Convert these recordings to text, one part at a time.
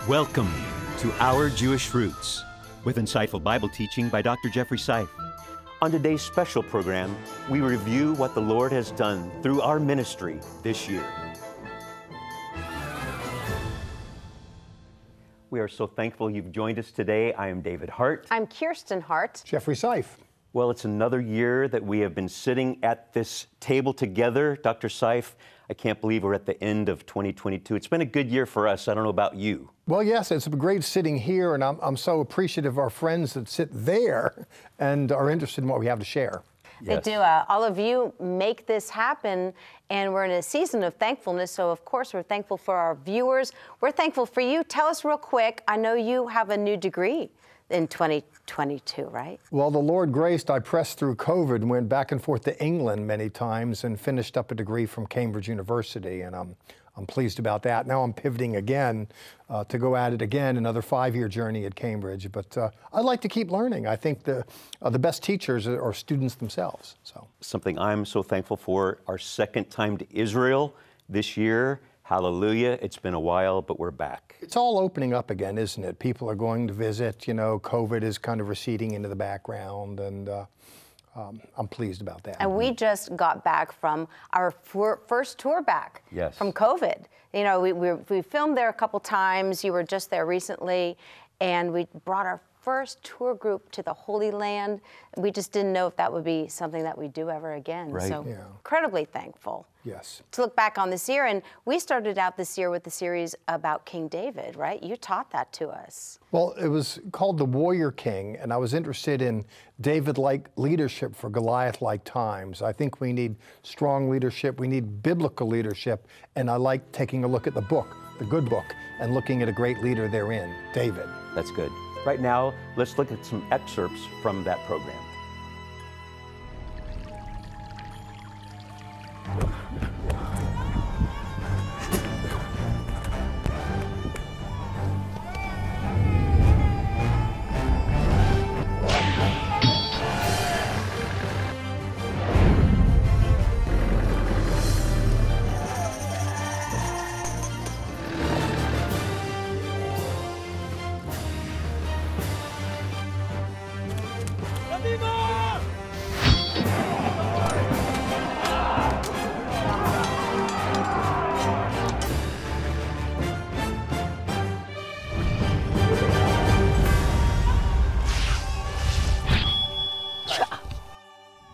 Welcome to Our Jewish Roots, with insightful Bible teaching by Dr. Jeffrey Seif. On today's special program, we review what the Lord has done through our ministry this year. We are so thankful you've joined us today. I am David Hart. I'm Kirsten Hart. Jeffrey Seif. Well, it's another year that we have been sitting at this table together. Dr. Seif, I can't believe we're at the end of 2022. It's been a good year for us. I don't know about you. Well, yes, it's great sitting here, and I'm so appreciative of our friends that sit there and are interested in what we have to share. Yes. They do. All of you make this happen, and we're in a season of thankfulness, so of course we're thankful for our viewers. We're thankful for you. Tell us real quick, I know you have a new degree in 2022, right? Well, the Lord graced. I pressed through COVID and went back and forth to England many times and finished up a degree from Cambridge University, and I'm pleased about that. Now I'm pivoting again to go at it again, another 5-year journey at Cambridge. But I like to keep learning. I think the best teachers are students themselves. So something I'm so thankful for, our second time to Israel this year. Hallelujah. It's been a while, but we're back. It's all opening up again, isn't it? People are going to visit. You know, COVID is kind of receding into the background, and I'm pleased about that. And we just got back from our first tour back from COVID. You know, we filmed there a couple times. You were just there recently, and we brought our first tour group to the Holy Land. We just didn't know if that would be something that we'd do ever again. Right. So incredibly thankful. Yes. To look back on this year. And we started out this year with the series about King David, right? You taught that to us. Well, it was called The Warrior King, and I was interested in David-like leadership for Goliath-like times. I think we need strong leadership, we need biblical leadership, and I like taking a look at the book, the good book, and looking at a great leader therein, David. That's good. Right now, let's look at some excerpts from that program.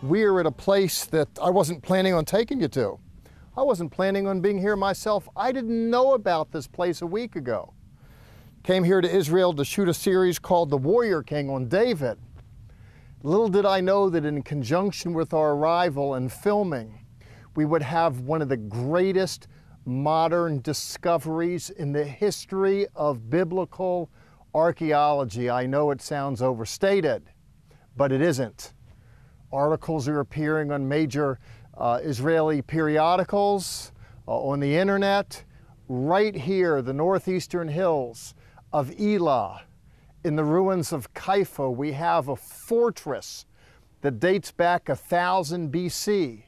We're at a place that I wasn't planning on taking you to. I wasn't planning on being here myself. I didn't know about this place a week ago. Came here to Israel to shoot a series called The Warrior King on David. Little did I know that in conjunction with our arrival and filming, we would have one of the greatest modern discoveries in the history of biblical archaeology. I know it sounds overstated, but it isn't. Articles are appearing on major Israeli periodicals, on the internet. Right here, the northeastern hills of Elah, in the ruins of Kaifa, we have a fortress that dates back 1000 BC.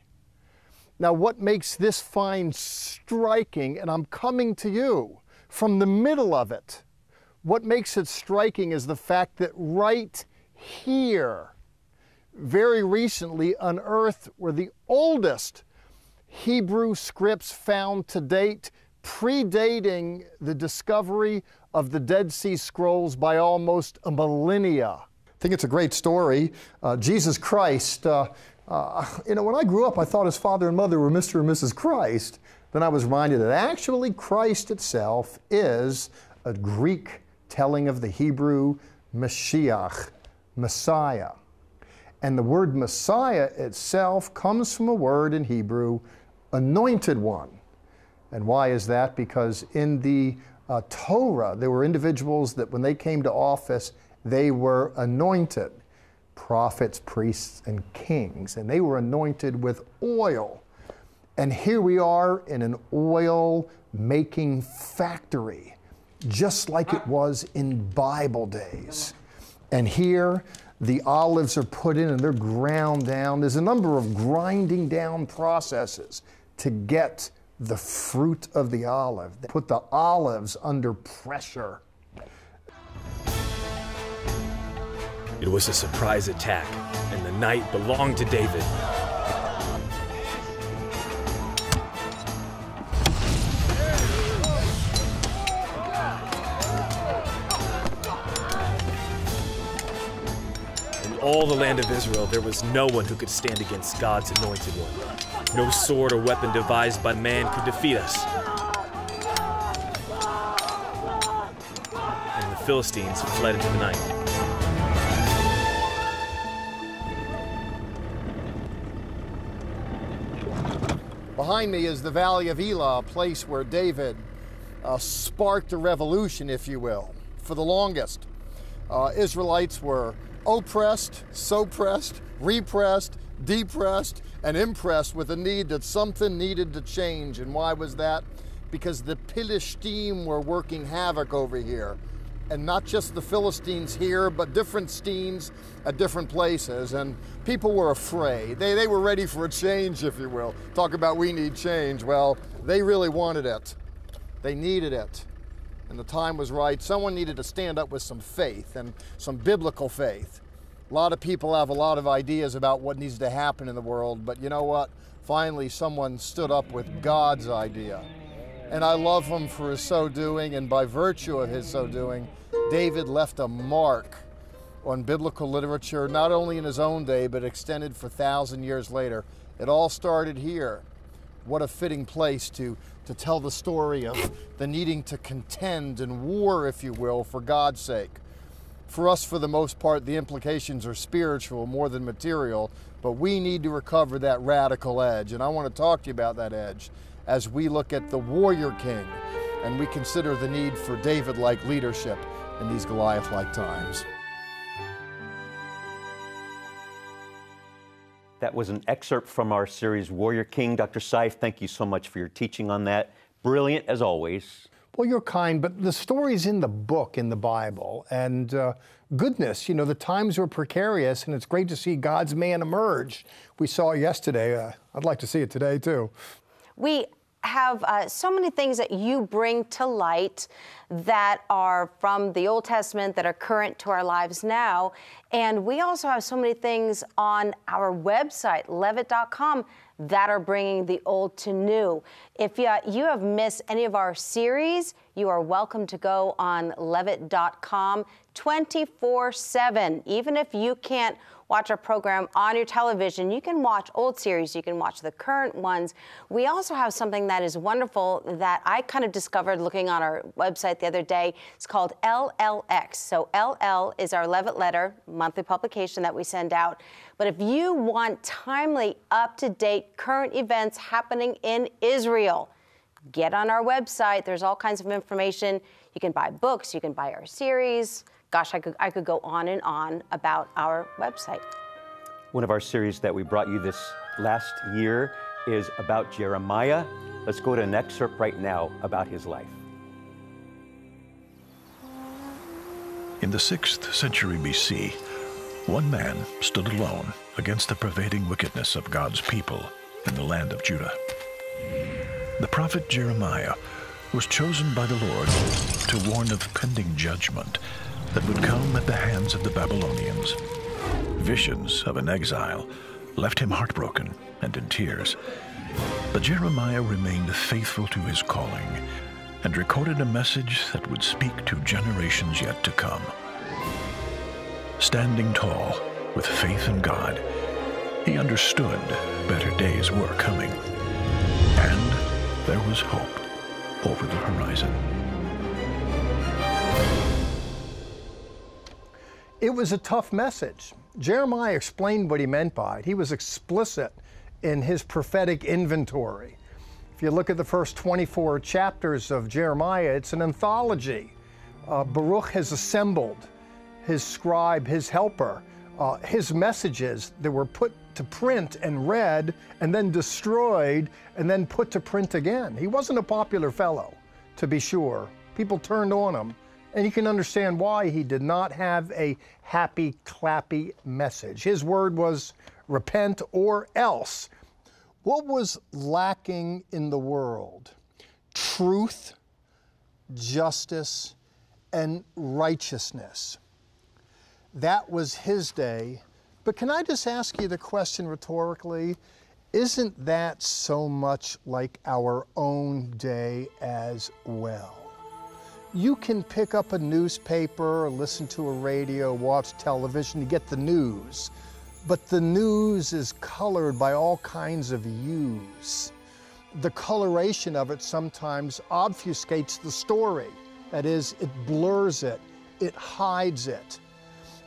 Now, what makes this find striking, and I'm coming to you from the middle of it, what makes it striking is the fact that right here, very recently unearthed were the oldest Hebrew scripts found to date, predating the discovery of the Dead Sea Scrolls by almost a millennia. I think it's a great story. Jesus Christ, when I grew up, I thought his father and mother were Mr. and Mrs. Christ. Then I was reminded that actually Christ itself is a Greek telling of the Hebrew Mashiach, Messiah. And the word Messiah itself comes from a word in Hebrew, anointed one. And why is that? Because in the Torah, there were individuals that when they came to office, they were anointed. Prophets, priests, and kings. And they were anointed with oil. And here we are in an oil-making factory, just like it was in Bible days. And here, the olives are put in and they're ground down. There's a number of grinding down processes to get the fruit of the olive. They put the olives under pressure It was a surprise attack, and the night belonged to David. In all the land of Israel, there was no one who could stand against God's anointed one. No sword or weapon devised by man could defeat us. And the Philistines fled into the night. Behind me is the Valley of Elah, a place where David sparked a revolution, if you will. For the longest, Israelites were oppressed, suppressed, repressed, depressed, and impressed with the need that something needed to change. And why was that? Because the Philistines were working havoc over here. And not just the Philistines here, but different steens at different places. And people were afraid. They were ready for a change, if you will. Talk about we need change. Well, they really wanted it. They needed it. And the time was right. Someone needed to stand up with some faith, and some biblical faith. A lot of people have a lot of ideas about what needs to happen in the world, but you know what? Finally, someone stood up with God's idea. And I love him for his so doing, and by virtue of his so doing, David left a mark on biblical literature, not only in his own day, but extended for 1,000 years later. It all started here. What a fitting place to tell the story of the needing to contend and war, if you will, for God's sake. For us, for the most part, the implications are spiritual more than material, but we need to recover that radical edge. And I want to talk to you about that edge as we look at the warrior king and we consider the need for David-like leadership in these Goliath-like times. That was an excerpt from our series, Warrior King. Dr. Seif, thank you so much for your teaching on that. Brilliant, as always. Well, you're kind, but the story's in the book, in the Bible. And goodness, you know, the times were precarious, and it's great to see God's man emerge. We saw it yesterday. I'd like to see it today, too. We have so many things that you bring to light that are from the Old Testament that are current to our lives now. And we also have so many things on our website, levitt.com, that are bringing the old to new. If you have missed any of our series, you are welcome to go on levitt.com 24/7. Even if you can't watch our program on your television, you can watch old series, you can watch the current ones. We also have something that is wonderful that I kind of discovered looking on our website the other day. It's called LLX. So LL is our Levitt Letter, monthly publication that we send out. But if you want timely, up-to-date, current events happening in Israel, get on our website. There's all kinds of information. You can buy books, you can buy our series. Gosh, I could go on and on about our website. One of our series that we brought you this last year is about Jeremiah. Let's go to an excerpt right now about his life. In the 6th century BC, one man stood alone against the pervading wickedness of God's people in the land of Judah. The prophet Jeremiah was chosen by the Lord to warn of pending judgment that would come at the hands of the Babylonians. Visions of an exile left him heartbroken and in tears. But Jeremiah remained faithful to his calling and recorded a message that would speak to generations yet to come. Standing tall with faith in God, he understood better days were coming, and there was hope over the horizon. It was a tough message. Jeremiah explained what he meant by it. He was explicit in his prophetic inventory. If you look at the first 24 chapters of Jeremiah, it's an anthology. Baruch has assembled his scribe, his helper, his messages that were put to print and read and then destroyed and then put to print again. He wasn't a popular fellow, to be sure. People turned on him. And you can understand why. He did not have a happy, clappy message. His word was repent or else. What was lacking in the world? Truth, justice, and righteousness. That was his day. But can I just ask you the question rhetorically? Isn't that so much like our own day as well? You can pick up a newspaper, or listen to a radio, watch television to get the news, but the news is colored by all kinds of hues. The coloration of it sometimes obfuscates the story. That is, it blurs it, it hides it.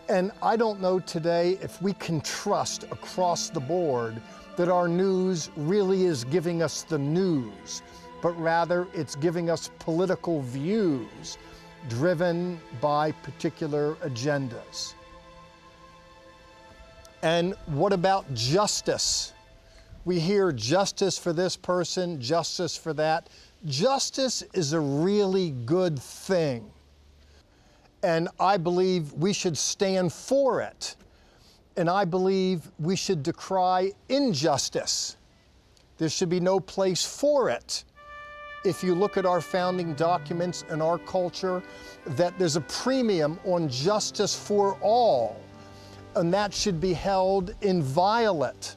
And I don't know today if we can trust across the board that our news really is giving us the news, but rather it's giving us political views driven by particular agendas. And what about justice? We hear justice for this person, justice for that. Justice is a really good thing. And I believe we should stand for it. And I believe we should decry injustice. There should be no place for it. If you look at our founding documents and our culture, that there's a premium on justice for all, and that should be held inviolate.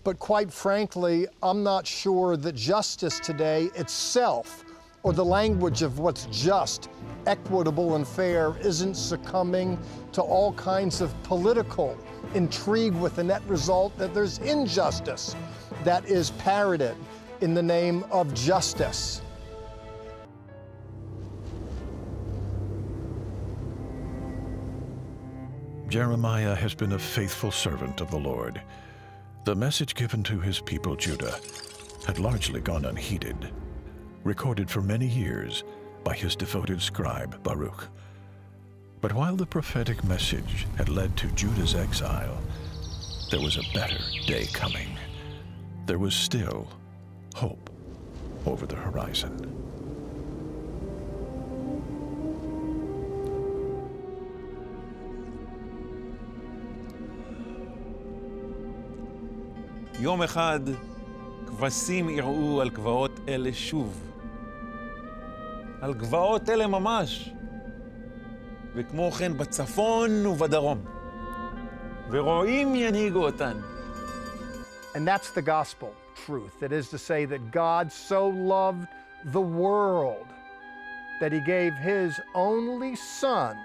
But quite frankly, I'm not sure that justice today itself, or the language of what's just, equitable, and fair, isn't succumbing to all kinds of political intrigue with the net result that there's injustice that is parroted in the name of justice. Jeremiah has been a faithful servant of the Lord. The message given to his people Judah had largely gone unheeded, recorded for many years by his devoted scribe Baruch. But while the prophetic message had led to Judah's exile, there was a better day coming. There was still hope over the horizon. יום אחד כבשים יראו על גבעות אלה שוב. על גבעות אלה ממש. וכמו כן בצפון ובדרום. ורועים ינהיגו אותן. And that's the gospel truth. That is to say that God so loved the world that he gave his only Son,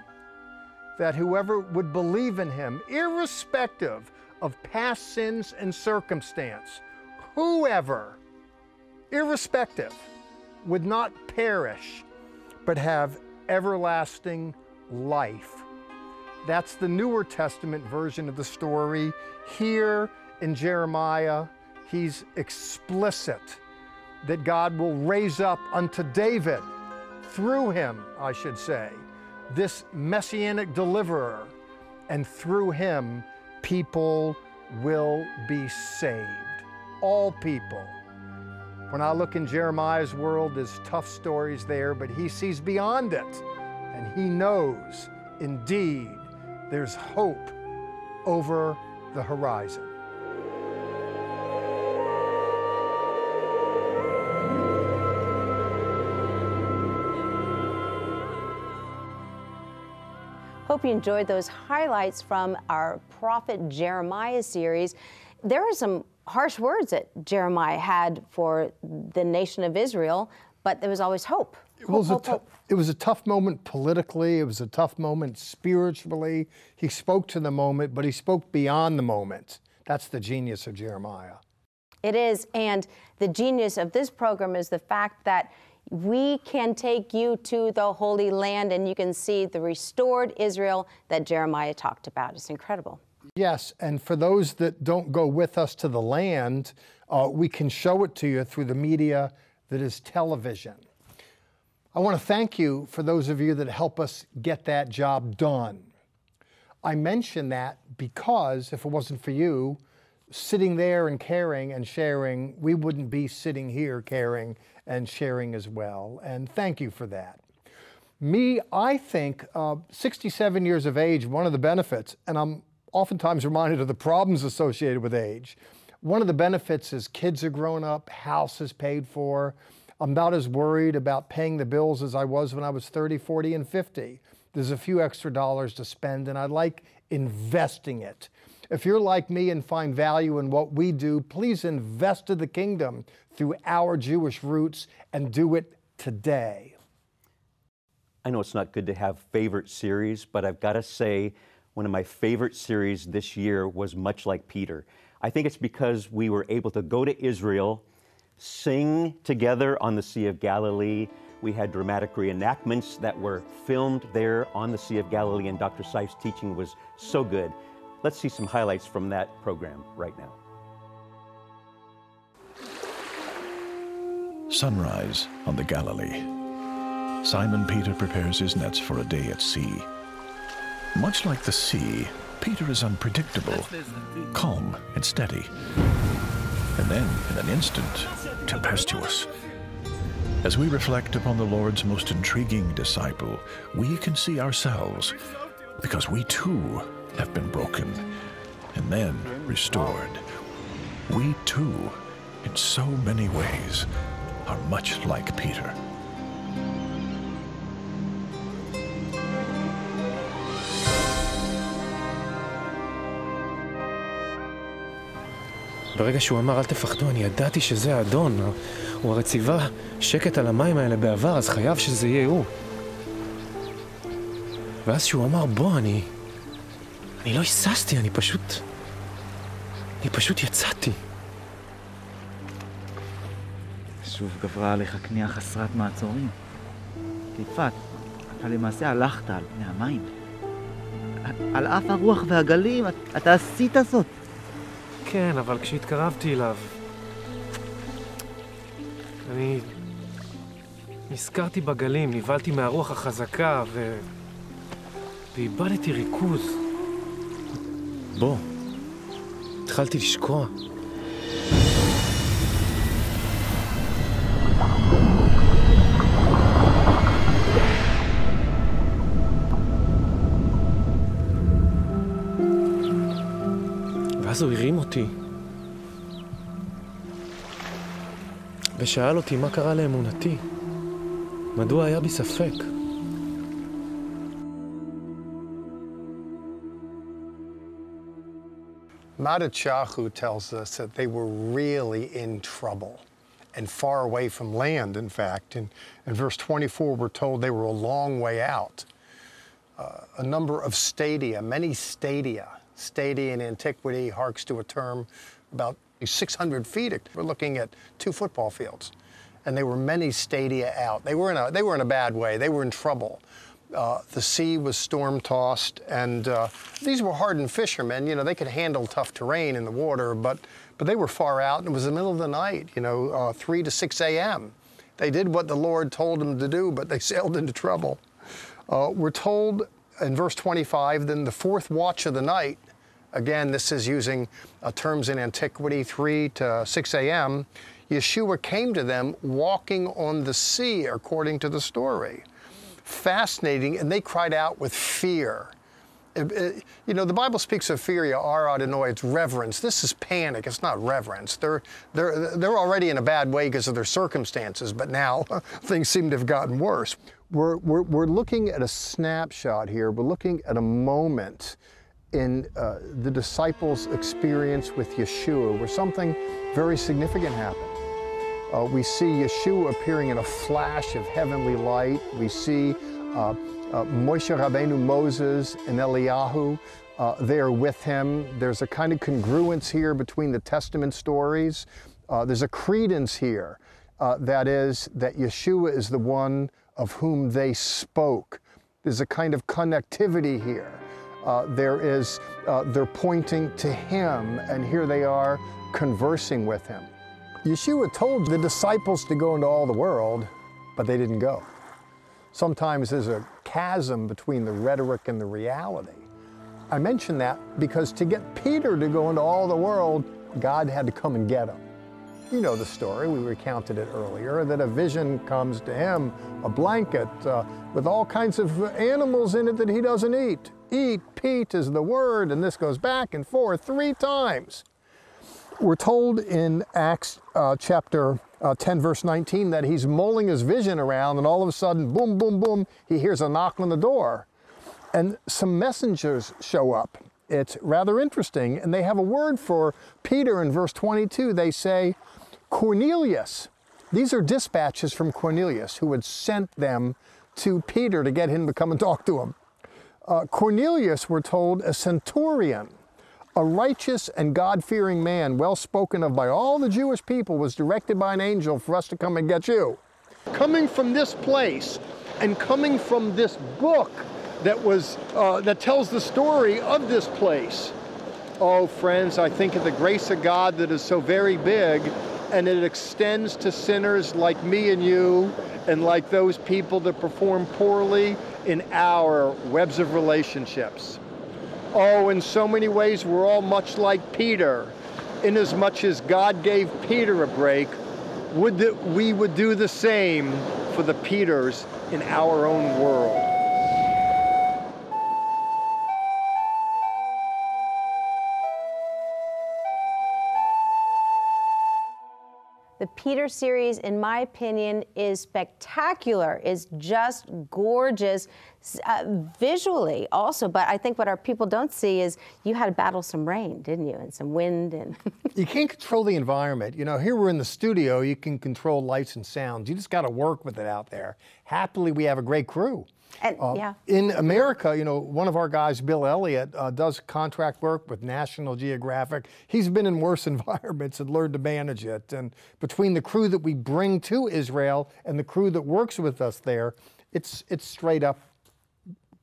that whoever would believe in him, irrespective of past sins and circumstance, whoever, irrespective, would not perish, but have everlasting life. That's the Newer Testament version of the story. Here in Jeremiah, he's explicit that God will raise up unto David, through him, I should say, this messianic deliverer, and through him, people will be saved. All people. When I look in Jeremiah's world, there's tough stories there, but he sees beyond it, and he knows, indeed, there's hope over the horizon. Hope you enjoyed those highlights from our Prophet Jeremiah series. There are some harsh words that Jeremiah had for the nation of Israel, but there was always hope. It was a tough moment politically. It was a tough moment spiritually. He spoke to the moment, but he spoke beyond the moment. That's the genius of Jeremiah. It is, and the genius of this program is the fact that we can take you to the Holy Land and you can see the restored Israel that Jeremiah talked about. It's incredible. Yes, and for those that don't go with us to the land, we can show it to you through the media that is television. I want to thank you for those of you that help us get that job done. I mention that because if it wasn't for you, sitting there and caring and sharing, we wouldn't be sitting here caring and sharing as well. And thank you for that. Me, I think 67 years of age, one of the benefits, and I'm oftentimes reminded of the problems associated with age. One of the benefits is kids are grown up, house is paid for. I'm not as worried about paying the bills as I was when I was 30, 40, and 50. there's a few extra dollars to spend, and I like investing it. If you're like me and find value in what we do, please invest in the kingdom through Our Jewish Roots and do it today. I know it's not good to have favorite series, but I've got to say one of my favorite series this year was Much Like Peter. I think it's because we were able to go to Israel, sing together on the Sea of Galilee. We had dramatic reenactments that were filmed there on the Sea of Galilee, and Dr. Seif's teaching was so good. Let's see some highlights from that program right now. Sunrise on the Galilee. Simon Peter prepares his nets for a day at sea. Much like the sea, Peter is unpredictable, calm and steady. And then, in an instant, tempestuous. As we reflect upon the Lord's most intriguing disciple, we can see ourselves, because we too have been broken and then restored. We too, in so many ways, are much like Peter. ברגע שהוא אמר אל תפחדו, אני ידעתי שזה האדון. הוא הרי ציווה שקט על המים האלה בעבר, אז חייב שזה יהיה הוא. ואז שהוא אמר בוא, אני לא היססתי, אני פשוט יצאתי. שוב גברה עליך כניעה חסרת מעצורים. כיפת, אתה למעשה הלכת על פני המים. על אף הרוח והגלים, אתה עשית זאת. כן, אבל כשהתקרבתי אליו, אני נזכרתי בגלים, נבלתי מהרוח החזקה ואיבדתי ריכוז. בוא, התחלתי לשקוע. ואז הוא הרים אותי ושאל אותי מה קרה לאמונתי, מדוע היה בי ספק. Madachahu tells us that they were really in trouble and far away from land, in fact. In verse 24, we're told they were a long way out. A number of stadia, many stadia. Stadia in antiquity harks to a term about 600 feet. We're looking at 2 football fields. And they were many stadia out. They were in a bad way. They were in trouble. The sea was storm-tossed, and these were hardened fishermen. You know, they could handle tough terrain in the water, but they were far out, and it was the middle of the night, 3 to 6 a.m. They did what the Lord told them to do, but they sailed into trouble. We're told in verse 25, then the 4th watch of the night, again, this is using terms in antiquity, 3 to 6 a.m., Yeshua came to them walking on the sea, according to the story. Fascinating, and they cried out with fear. The Bible speaks of fear, it's reverence. This is panic, it's not reverence. They're already in a bad way because of their circumstances, but now things seem to have gotten worse. We're looking at a snapshot here. We're looking at a moment in the disciples' experience with Yeshua where something very significant happened. We see Yeshua appearing in a flash of heavenly light. We see Moshe Rabbeinu, Moses, and Eliyahu. They are with him. There's a kind of congruence here between the Testament stories. There's a credence here, that is, that Yeshua is the one of whom they spoke. There's a kind of connectivity here. They're pointing to him, and here they are conversing with him. Yeshua told the disciples to go into all the world, but they didn't go. Sometimes there's a chasm between the rhetoric and the reality. I mention that because to get Peter to go into all the world, God had to come and get him. You know the story, we recounted it earlier, that a vision comes to him, a blanket with all kinds of animals in it that he doesn't eat. Eat, Pete is the word, and this goes back and forth 3 times. We're told in Acts chapter 10, verse 19, that he's mulling his vision around, and all of a sudden, boom, boom, boom, he hears a knock on the door. and some messengers show up. It's rather interesting, and they have a word for Peter in verse 22. They say, Cornelius. These are dispatches from Cornelius, who had sent them to Peter to get him to come and talk to him. Cornelius, we're told, a centurion, a righteous and God-fearing man, well spoken of by all the Jewish people, was directed by an angel for us to come and get you. Coming from this place and coming from this book that tells the story of this place. Oh, friends, I think of the grace of God that is so very big, and it extends to sinners like me and you, and like those people that perform poorly in our webs of relationships. Oh, in so many ways, we're all much like Peter, inasmuch as God gave Peter a break, would that we would do the same for the Peters in our own world. The Peter series, in my opinion, is spectacular, is just gorgeous visually also. But I think what our people don't see is you had to battle some rain, didn't you? And some wind. And you can't control the environment. You know, here we're in the studio, you can control lights and sounds. You just got to work with it out there. Happily, we have a great crew. And, yeah. In America, you know, one of our guys, Bill Elliott, does contract work with National Geographic. He's been in worse environments and learned to manage it. And between the crew that we bring to Israel and the crew that works with us there, it's straight up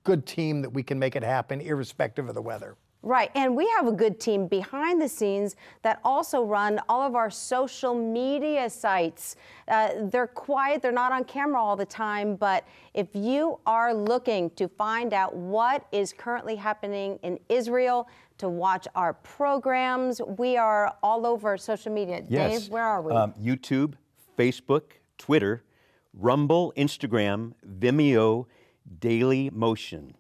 good team that we can make it happen irrespective of the weather. Right, and we have a good team behind the scenes that also run all of our social media sites. They're quiet, they're not on camera all the time, but if you are looking to find out what is currently happening in Israel, to watch our programs, we are all over social media. Yes. Dave, where are we? YouTube, Facebook, Twitter, Rumble, Instagram, Vimeo, Daily Motion.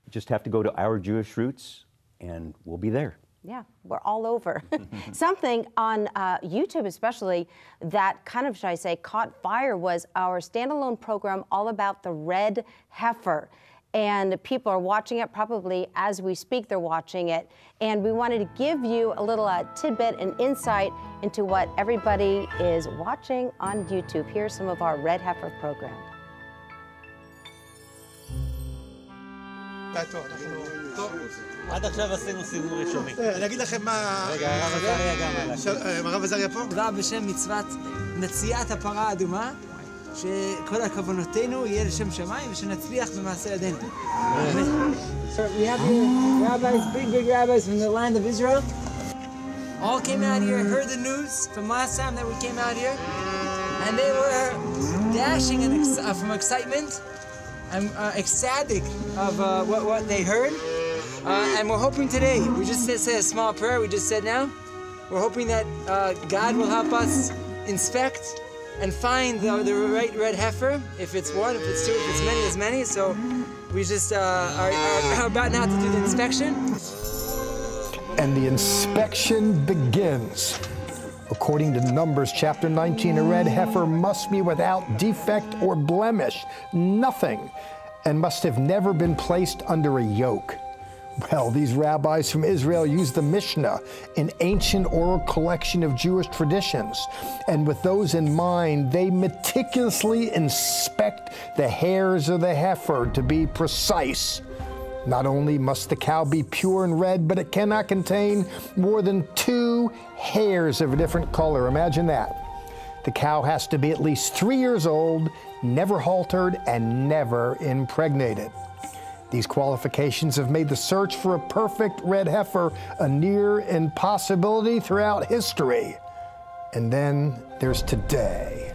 Just have to go to Our Jewish Roots, and we'll be there. Yeah, we're all over. Something on YouTube especially that kind of, should I say, caught fire was our standalone program all about the red heifer. And people are watching it, probably as we speak they're watching it. And we wanted to give you a little tidbit and insight into what everybody is watching on YouTube. Here's some of our red heifer program. עד עכשיו עשינו סיבוב ראשוני. אני אגיד לכם מה... רגע, הרב עזריה גם עלה. הרב עזריה פה? תודה בשם מצוות מציאת הפרה האדומה, שכל הכוונותינו יהיה לשם שמיים ושנצליח במעשה ידינו. So we have here rabbis, big rabbis from the land of Israel. All came out here, heard the news from last time that we came out here, and they were dashing from excitement. I'm ecstatic of what they heard, and we're hoping today, we just said a small prayer, we just said now, we're hoping that God will help us inspect and find the right red heifer, if it's one, if it's two, if it's many, as many, so we just are about now to do the inspection. And the inspection begins. According to Numbers chapter 19, a red heifer must be without defect or blemish, nothing, and must have never been placed under a yoke. Well, these rabbis from Israel used the Mishnah, an ancient oral collection of Jewish traditions, and with those in mind, they meticulously inspect the hairs of the heifer to be precise. Not only must the cow be pure and red, but it cannot contain more than 2 hairs of a different color. Imagine that. The cow has to be at least 3 years old, never haltered, and never impregnated. These qualifications have made the search for a perfect red heifer a near impossibility throughout history. And then there's today.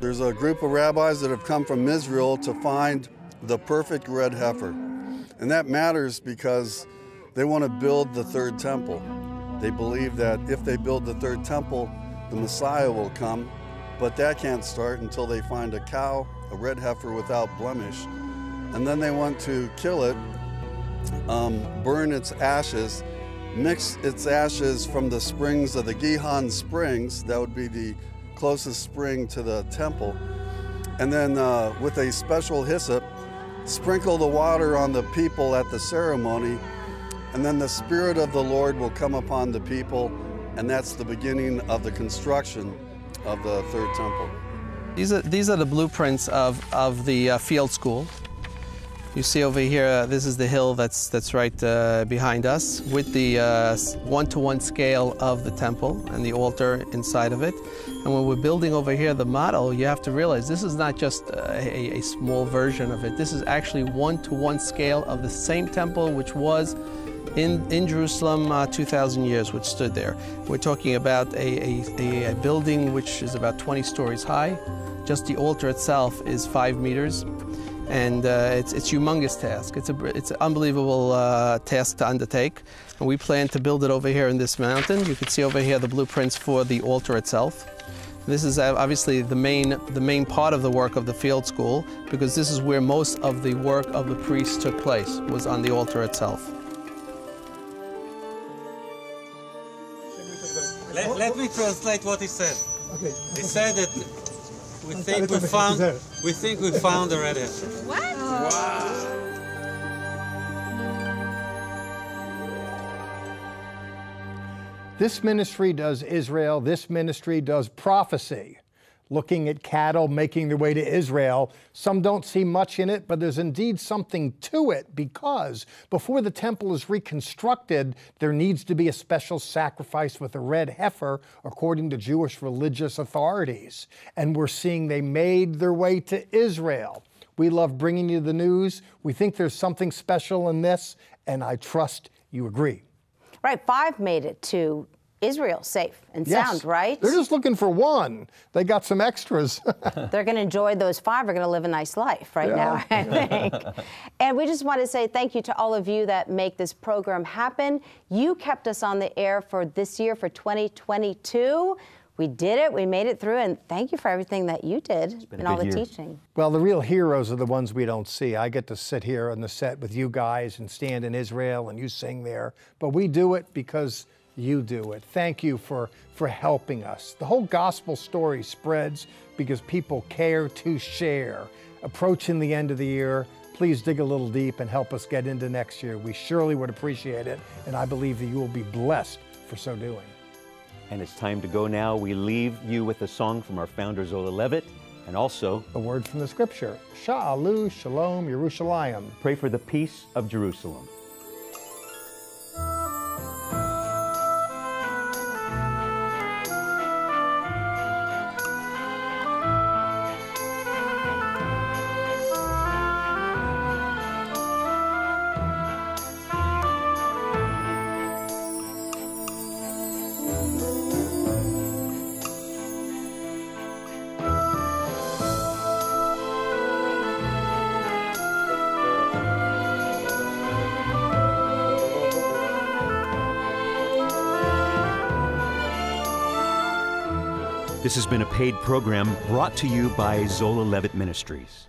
There's a group of rabbis that have come from Israel to find the perfect red heifer. And that matters because they want to build the third temple. They believe that if they build the third temple, the Messiah will come, but that can't start until they find a cow, a red heifer without blemish. And then they want to kill it, burn its ashes, mix its ashes from the springs of the Gihon Springs, that would be the closest spring to the temple, and then with a special hyssop, sprinkle the water on the people at the ceremony, and then the Spirit of the Lord will come upon the people, and that's the beginning of the construction of the third temple. These are the blueprints of the field school. You see over here, this is the hill that's right behind us with the one-to-one scale of the temple and the altar inside of it. And when we're building over here the model, you have to realize this is not just a small version of it. This is actually one-to-one scale of the same temple which was in Jerusalem 2,000 years, which stood there. We're talking about a building which is about 20 stories high. Just the altar itself is 5 meters. And it's a humongous task. It's an unbelievable task to undertake. And we plan to build it over here in this mountain. You can see over here the blueprints for the altar itself. This is obviously the main part of the work of the field school, because this is where most of the work of the priests took place, was on the altar itself. Let me translate what he said. Okay. He said that we think we found the red heifer. What? Wow. This ministry does Israel. This ministry does prophecy, looking at cattle making their way to Israel. Some don't see much in it, but there's indeed something to it, because before the temple is reconstructed, there needs to be a special sacrifice with a red heifer, according to Jewish religious authorities. And we're seeing they made their way to Israel. We love bringing you the news. We think there's something special in this, and I trust you agree. Right, 5 made it to Israel safe and sound, right? They're just looking for one. They got some extras. They're going to enjoy those 5. Are going to live a nice life now, I think. And we just want to say thank you to all of you that make this program happen. You kept us on the air for this year, for 2022. We did it. We made it through. And thank you for everything that you did and all the teaching. Well, the real heroes are the ones we don't see. I get to sit here on the set with you guys and stand in Israel and you sing there. But we do it because you do it. Thank you for helping us. The whole gospel story spreads because people care to share. Approaching the end of the year, please dig a little deep and help us get into next year. We surely would appreciate it, and I believe that you will be blessed for so doing. And it's time to go now. We leave you with a song from our founder, Zola Levitt, and also a word from the scripture. Sha'alu Shalom Yerushalayim. Pray for the peace of Jerusalem. This has been a paid program brought to you by Zola Levitt Ministries.